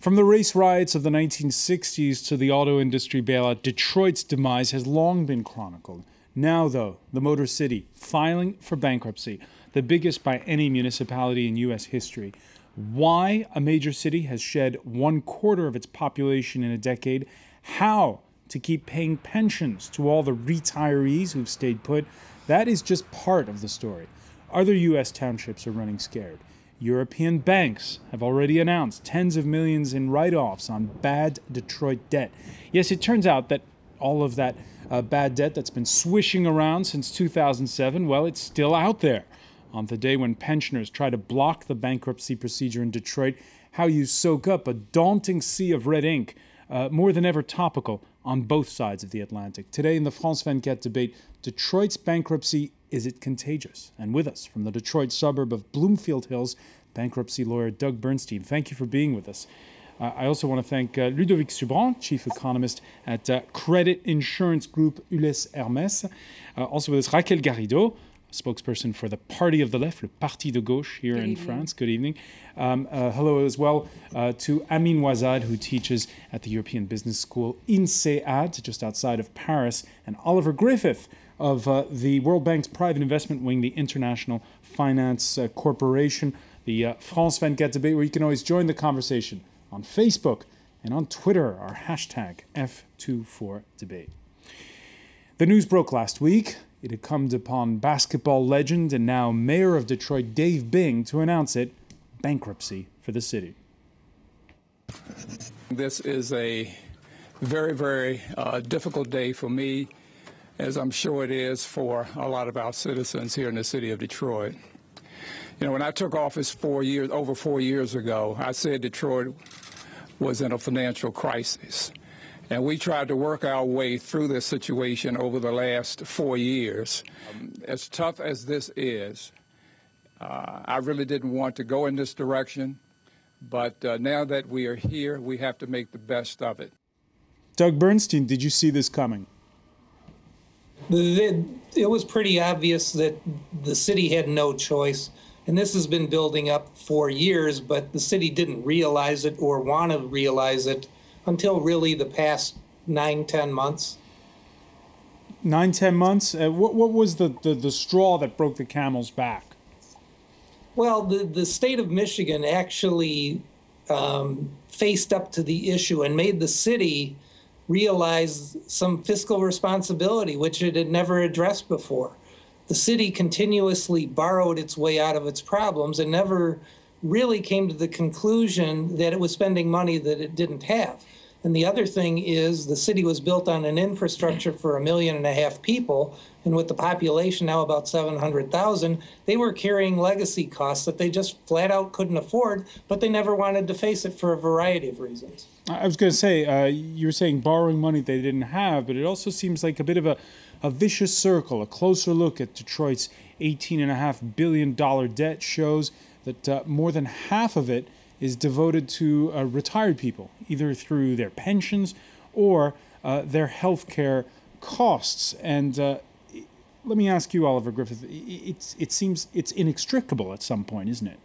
From the race riots of the 1960s to the auto industry bailout, Detroit's demise has long been chronicled. Now, though, the Motor City filing for bankruptcy, the biggest by any municipality in U.S. history. Why a major city has shed 1/4 of its population in a decade, how to keep paying pensions to all the retirees who've stayed put, that is just part of the story. Other U.S. townships are running scared. European banks have already announced tens of millions in write-offs on bad Detroit debt. Yes, it turns out that all of that bad debt that's been swishing around since 2007, well, it's still out there. On the day when pensioners try to block the bankruptcy procedure in Detroit, how you soak up a daunting sea of red ink, more than ever topical on both sides of the Atlantic. Today in the France 24 debate, Detroit's bankruptcy, is it contagious? And with us from the Detroit suburb of Bloomfield Hills, bankruptcy lawyer Doug Bernstein. Thank you for being with us. I also want to thank Ludovic, chief economist at credit insurance group Hermes. Also with us, Raquel GARRIDO, spokesperson for the Party of the Left, le Parti de Gauche here in France. Good evening. Hello as well to Amine, who teaches at the European Business School INSEAD, just outside of Paris, and Oliver Griffith of the World Bank's private investment wing, the International Finance Corporation, the France 24 debate, where you can always join the conversation on Facebook and on Twitter, our hashtag F24debate. The news broke last week. It had come upon basketball legend and now mayor of Detroit, Dave Bing, to announce it, bankruptcy for the city. This is a very, very difficult day for me, as I'm sure it is for a lot of our citizens here in the city of Detroit. You know, when I took office over 4 years ago, I said Detroit was in a financial crisis. And we tried to work our way through this situation over the last 4 years. As tough as this is, I really didn't want to go in this direction. But now that we are here, we have to make the best of it. Doug Bernstein, did you see this coming? It was pretty obvious that the city had no choice. And this has been building up for years, but the city didn't realize it or want to realize it until really the past 9-10 months. 9-10 months? What was the straw that broke the camel's back? Well, the state of Michigan actually faced up to the issue and made the city realize some fiscal responsibility, which it had never addressed before. The city continuously borrowed its way out of its problems and never really came to the conclusion that it was spending money that it didn't have. And the other thing is the city was built on an infrastructure for 1.5 million people, and with the population now about 700,000, they were carrying legacy costs that they just flat out couldn't afford, but they never wanted to face it for a variety of reasons. I was going to say, you were saying borrowing money they didn't have, but it also seems like a bit of a vicious circle. A closer look at Detroit's $18.5 billion debt shows that more than half of it is devoted to retired people, either through their pensions or their health care costs. And let me ask you, Oliver Griffith, it seems it's inextricable at some point, isn't it?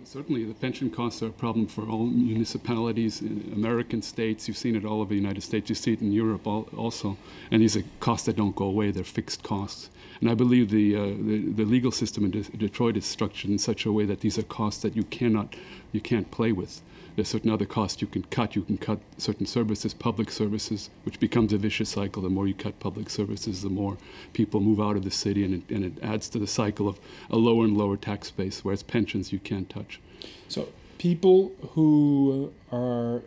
Certainly, the pension costs are a problem for all municipalities in American states. You've seen it all over the United States. You see it in Europe also. And these are costs that don't go away. They're fixed costs. And I believe the legal system in Detroit is structured in such a way that these are costs that you can't play with. There's certain other costs you can cut. You can cut certain services, public services, which becomes a vicious cycle. The more you cut public services, the more people move out of the city, and it adds to the cycle of a lower and lower tax base, whereas pensions you can't touch. So people who are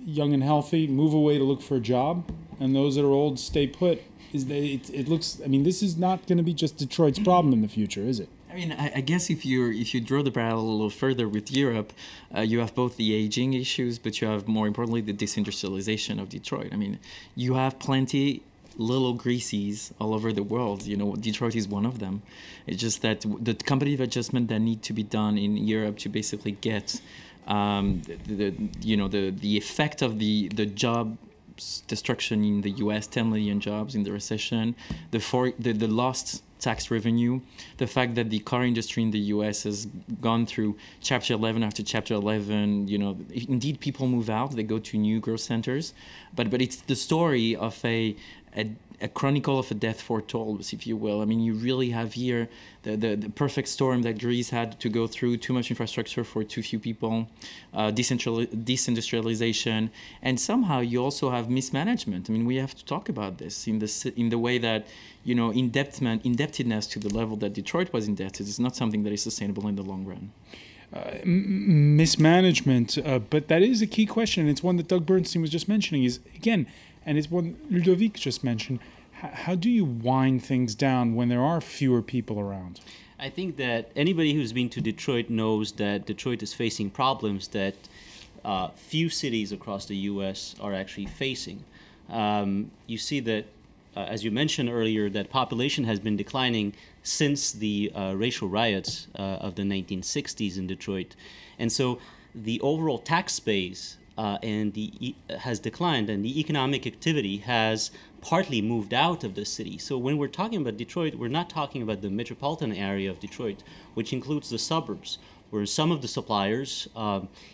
young and healthy move away to look for a job, and those that are old stay put. It looks, I mean, this is not going to be just Detroit's problem in the future, is it? I mean, I guess if you draw the parallel a little further with Europe, you have both the aging issues, but you have, more importantly, the disindustrialization of Detroit. I mean, you have plenty little Greasies all over the world. You know, Detroit is one of them. It's just that the competitive adjustment that need to be done in Europe to basically get the effect of the job jobs destruction in the U.S., 10 million jobs in the recession, the lost tax revenue, the fact that the car industry in the U.S. has gone through Chapter 11 after Chapter 11. Indeed, people move out, they go to new growth centers, but it's the story of a chronicle of a death foretold, if you will. I mean, you really have here the perfect storm that Greece had to go through: too much infrastructure for too few people, desindustrialization, and somehow you also have mismanagement. I mean, we have to talk about this in the way that, indebtedness to the level that Detroit was indebted is not something that is sustainable in the long run. Mismanagement, but that is a key question, and it's one that Doug Bernstein was just mentioning, is, again, and it's one Ludovic just mentioned, how do you wind things down when there are fewer people around? I think that anybody who's been to Detroit knows that Detroit is facing problems that few cities across the U.S. are actually facing. You see that, as you mentioned earlier, that population has been declining since the racial riots of the 1960s in Detroit. And so the overall tax base has declined, and the economic activity has partly moved out of the city. So when we're talking about Detroit, we're not talking about the metropolitan area of Detroit, which includes the suburbs, where some of the suppliers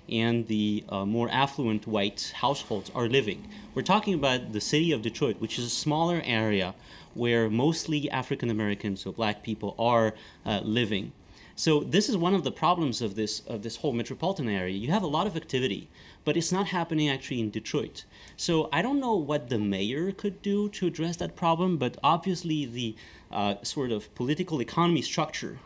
and the more affluent white households are living. We're talking about the city of Detroit, which is a smaller area where mostly African Americans, so black people, are living. So this is one of the problems of this whole metropolitan area. You have a lot of activity, but it's not happening actually in Detroit. So I don't know what the mayor could do to address that problem, but obviously the sort of political economy structure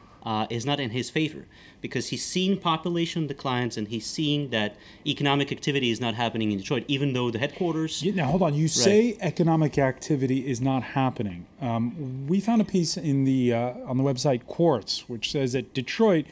is not in his favor, because he's seen population declines and he's seeing that economic activity is not happening in Detroit, even though the headquarters... Now, hold on. You say economic activity is not happening. We found a piece in on the website Quartz, which says that Detroit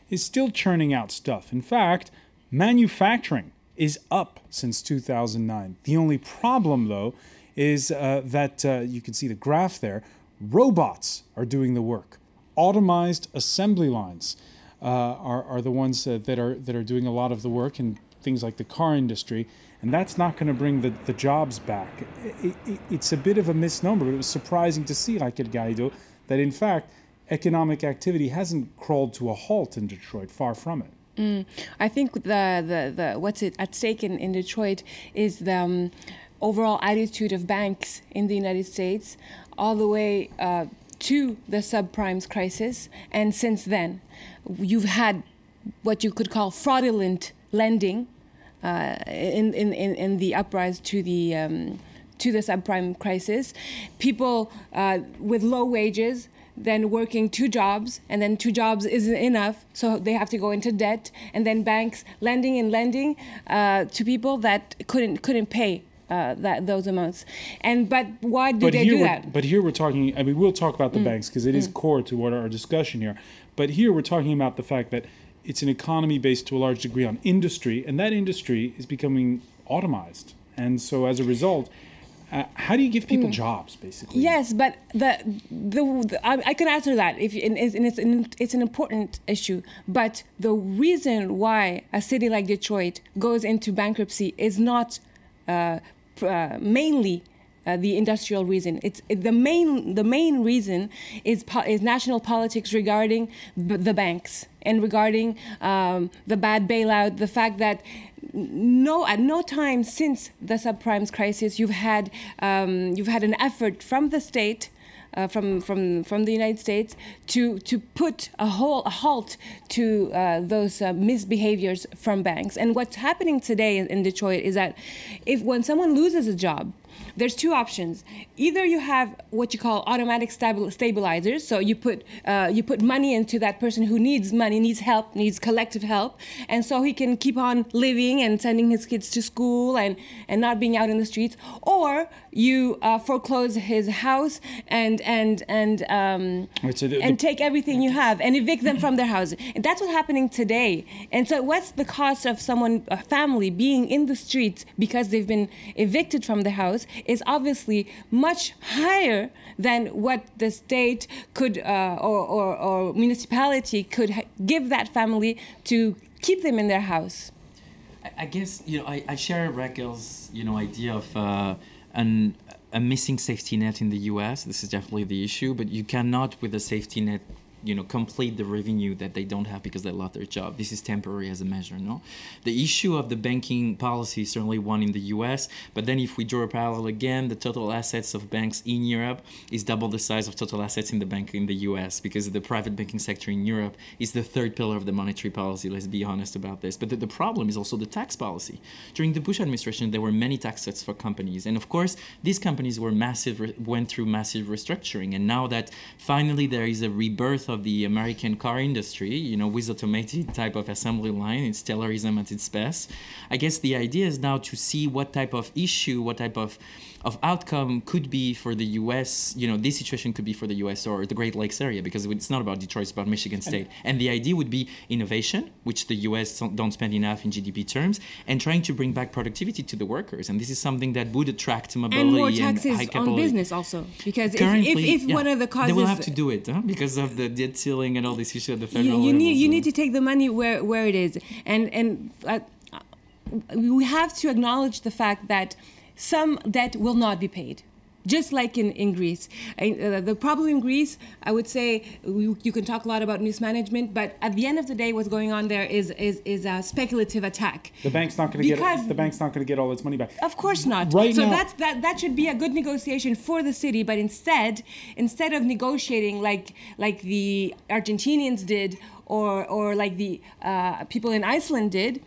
is still churning out stuff. In fact, manufacturing is up since 2009. The only problem, though, is that you can see the graph there. Robots are doing the work. Automized assembly lines are the ones that are doing a lot of the work in things like the car industry, and that's not going to bring the jobs back. It's a bit of a misnomer, but it was surprising to see, Raquel GARRIDO, that in fact economic activity hasn't crawled to a halt in Detroit. Far from it. I think the what's at stake in Detroit is the overall attitude of banks in the United States, all the way to the subprime crisis, and since then, you've had what you could call fraudulent lending in the uprise to the subprime crisis. People with low wages, then working 2 jobs, and then 2 jobs isn't enough, so they have to go into debt, and then banks lending to people that couldn't pay those amounts. But why did they do that? But here we're talking, I mean, we'll talk about the banks because it is core to what our discussion here. But here we're talking about the fact that it's an economy based to a large degree on industry, and that industry is becoming automized. And so as a result, how do you give people jobs, basically? Yes, but I can answer that. It's an important issue. But the reason why a city like Detroit goes into bankruptcy is not mainly the industrial reason. It's the main reason is national politics regarding the banks and regarding the bad bailout. The fact that at no time since the subprime crisis you've had an effort from the state, from the United States, to put a halt to those misbehaviors from banks. And what's happening today in Detroit is that when someone loses a job, there's 2 options. Either you have what you call automatic stabilizers, so you put money into that person who needs money, needs help, needs collective help, and so he can keep on living and sending his kids to school and not being out in the streets, or you foreclose his house and take everything you have and evict them from their house. And that's what's happening today. And so what's the cost of a family being in the streets because they've been evicted from the house is obviously much higher than what the state could or municipality could give that family to keep them in their house. I guess, I share Raquel's, idea of a missing safety net in the U.S. This is definitely the issue, but you cannot, with a safety net, complete the revenue that they don't have because they lost their job. This is temporary as a measure, no? The issue of the banking policy is certainly one in the US, but then if we draw a parallel again, the total assets of banks in Europe is double the size of total assets in the bank in the US, because the private banking sector in Europe is the third pillar of the monetary policy, let's be honest about this. But the problem is also the tax policy. During the Bush administration, there were many tax cuts for companies, and of course, these companies went through massive restructuring, and now that finally there is a rebirth of the American car industry, with automated type of assembly line, it's Taylorism at its best. I guess the idea is now to see what type of issue, what type of outcome could be for the U.S., this situation could be for the U.S. or the Great Lakes area, because it's not about Detroit, it's about Michigan State. And the idea would be innovation, which the U.S. don't spend enough in GDP terms, and trying to bring back productivity to the workers. And this is something that would attract mobility and more high taxes capability. on business also, because Currently, if one of the causes... They will have to do it, because of the debt ceiling and all these issues at the federal level. You need to take the money where it is. And we have to acknowledge the fact that some debt will not be paid, just like in Greece. The problem in Greece, I would say, you can talk a lot about mismanagement, but at the end of the day, what's going on there is a speculative attack. The bank's not going to get all its money back. Of course not. Right so now, that should be a good negotiation for the city. But instead of negotiating like the Argentinians did, or like the people in Iceland did,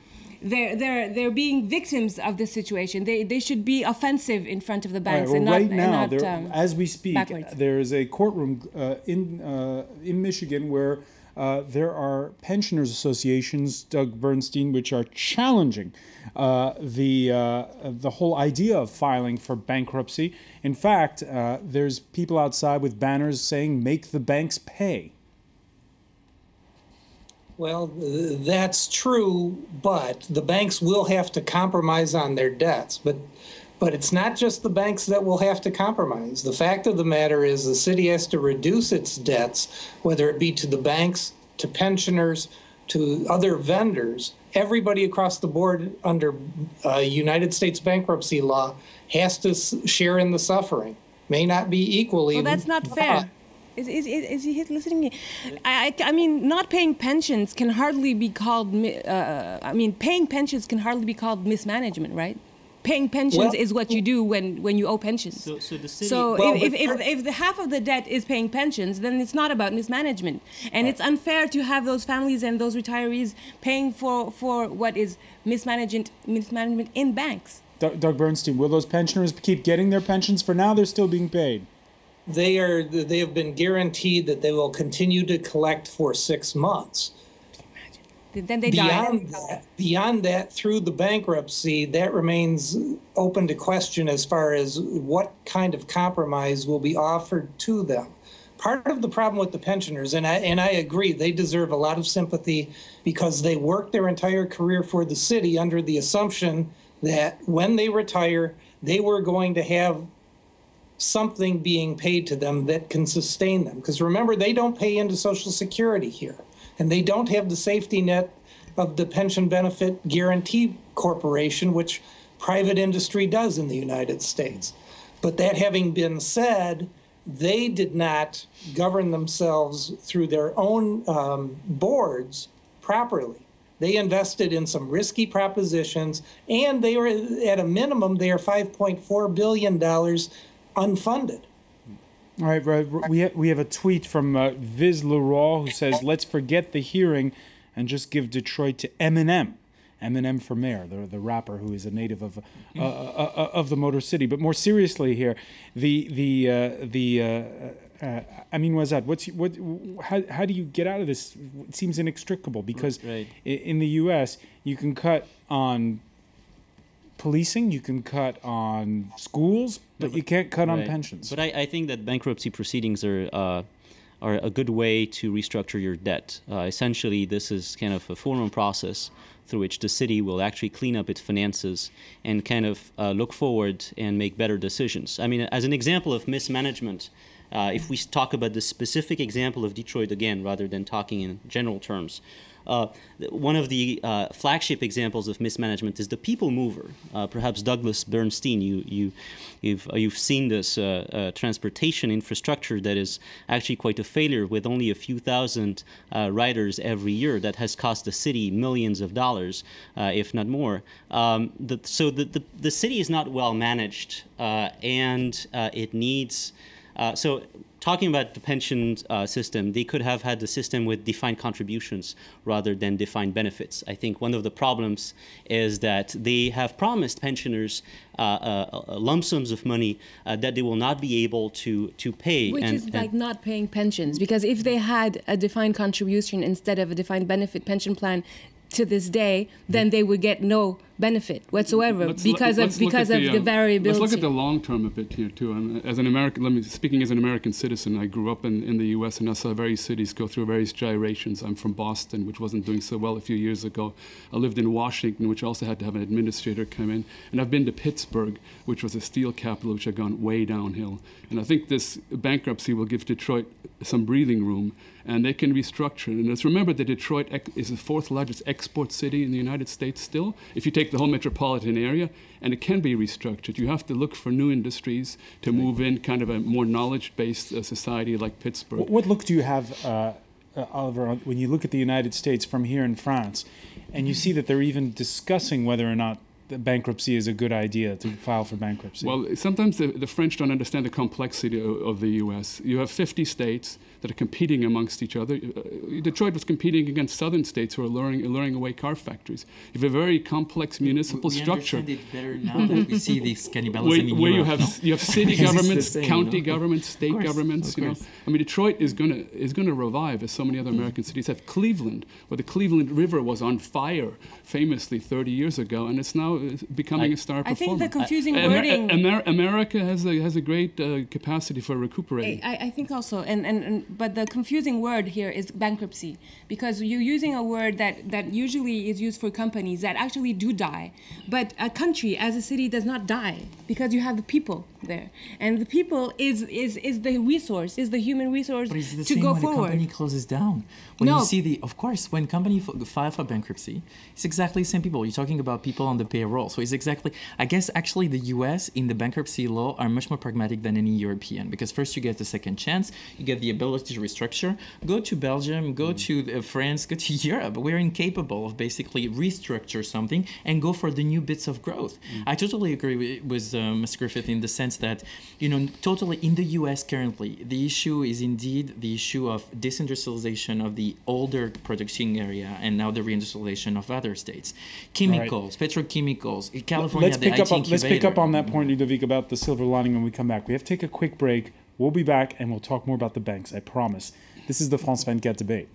they're being victims of this situation. They should be offensive in front of the banks, right, well, and not as we speak, backwards. there is a courtroom in Michigan where there are pensioners associations, Doug Bernstein, which are challenging the whole idea of filing for bankruptcy. In fact, there's people outside with banners saying, "Make the banks pay." Well, that's true, but the banks will have to compromise on their debts. But it's not just the banks that will have to compromise. The fact of the matter is the city has to reduce its debts, whether it be to the banks, to pensioners, to other vendors. Everybody across the board under United States bankruptcy law has to share in the suffering. May not be equally. Well, that's not fair. Is he listening? I mean, not paying pensions can hardly be called. Paying pensions can hardly be called mismanagement, right? Paying pensions is what you do when you owe pensions. So the city. So if the half of the debt is paying pensions, then it's not about mismanagement, and it's unfair to have those families and those retirees paying for what is mismanagement in banks. Doug Bernstein, will those pensioners keep getting their pensions? For now, they're still being paid. They have been guaranteed that they will continue to collect for 6 months. Then they die. Beyond that, through the bankruptcy, that remains open to question as far as what kind of compromise will be offered to them. Part of the problem with the pensioners, and I agree, they deserve a lot of sympathy because they worked their entire career for the city under the assumption that when they retire, they were going to have something being paid to them that can sustain them. Because remember, they don't pay into Social Security here, and they don't have the safety net of the Pension Benefit Guarantee Corporation, which private industry does in the United States. But that having been said, they did not govern themselves through their own boards properly. They invested in some risky propositions, and they were, at a minimum, they are $5.4 billion unfunded. All right, we have a tweet from Viz Leroy who says, "Let's forget the hearing and just give Detroit to Eminem." Eminem for mayor, the rapper who is a native of the Motor City. But more seriously here, OUAZAD, how do you get out of this? It seems inextricable because in the U.S. you can cut on policing, you can cut on schools, but you can't cut on pensions. But I think that bankruptcy proceedings are a good way to restructure your debt. Essentially, this is kind of a formal process through which the city will actually clean up its finances and kind of look forward and make better decisions. I mean, as an example of mismanagement, if we talk about the specific example of Detroit again, rather than talking in general terms, One of the flagship examples of mismanagement is the people mover. Perhaps Douglas Bernstein, you've seen this transportation infrastructure that is actually quite a failure, with only a few thousand riders every year, that has cost the city millions of dollars, if not more. So the city is not well managed, and it needs. So talking about the pension system, they could have had the system with defined contributions rather than defined benefits. I think one of the problems is that they have promised pensioners lump sums of money that they will not be able to pay. Which is like not paying pensions, because if they had a defined contribution instead of a defined benefit pension plan to this day, then they would get no benefit whatsoever because of the variability. Let's look at the long term a bit here too. And as an American, speaking as an American citizen, I grew up in the U.S. and I saw various cities go through various gyrations. I'm from Boston, which wasn't doing so well a few years ago. I lived in Washington, which also had to have an administrator come in. And I've been to Pittsburgh, which was a steel capital, which had gone way downhill. And I think this bankruptcy will give Detroit some breathing room, and they can restructure. And let's remember that Detroit is the fourth largest export city in the United States still, if you take the whole metropolitan area, and it can be restructured. You have to look for new industries to move in, kind of a more knowledge-based society like Pittsburgh. What look do you have, Oliver, when you look at the United States from here in France, and you see that they're even discussing whether or not bankruptcy is a good idea, to file for bankruptcy? Well, sometimes the French don't understand the complexity of the U.S. You have 50 states that are competing amongst each other. Detroit was competing against southern states who are luring away car factories. You have a very complex municipal structure. We understand it better now that we see this cannibalism in where Europe. you have city governments, county governments, state governments. You know, I mean, Detroit is going to revive, as so many other American cities have. Cleveland, where the Cleveland River was on fire, famously 30 years ago, and it's now becoming a star performer. I think the confusing wording. America has a great capacity for recuperating. I think also, but the confusing word here is bankruptcy, because you're using a word that usually is used for companies that actually do die, but a country as a city does not die, because you have the people there, and the people is the resource, is the human resource but it's the to same go when forward. A company closes down. When you see of course, when company file for bankruptcy, it's exactly the same people. You're talking about people on the payroll. So it's exactly, I guess actually the US in the bankruptcy law are much more pragmatic than any European, because first you get the second chance, you get the ability to restructure. Go to Belgium, go to France, go to Europe. We're incapable of basically restructure something and go for the new bits of growth. I totally agree with Mr. Griffith in the sense that, totally in the US currently, the issue is indeed the issue of disindustrialization of the older production area and now the reindustrialization of other states. Chemicals, petrochemicals, California, let's pick up on that point, Ludovic, about the silver lining when we come back. We have to take a quick break. We'll be back and we'll talk more about the banks, I promise. This is the France 24 debate.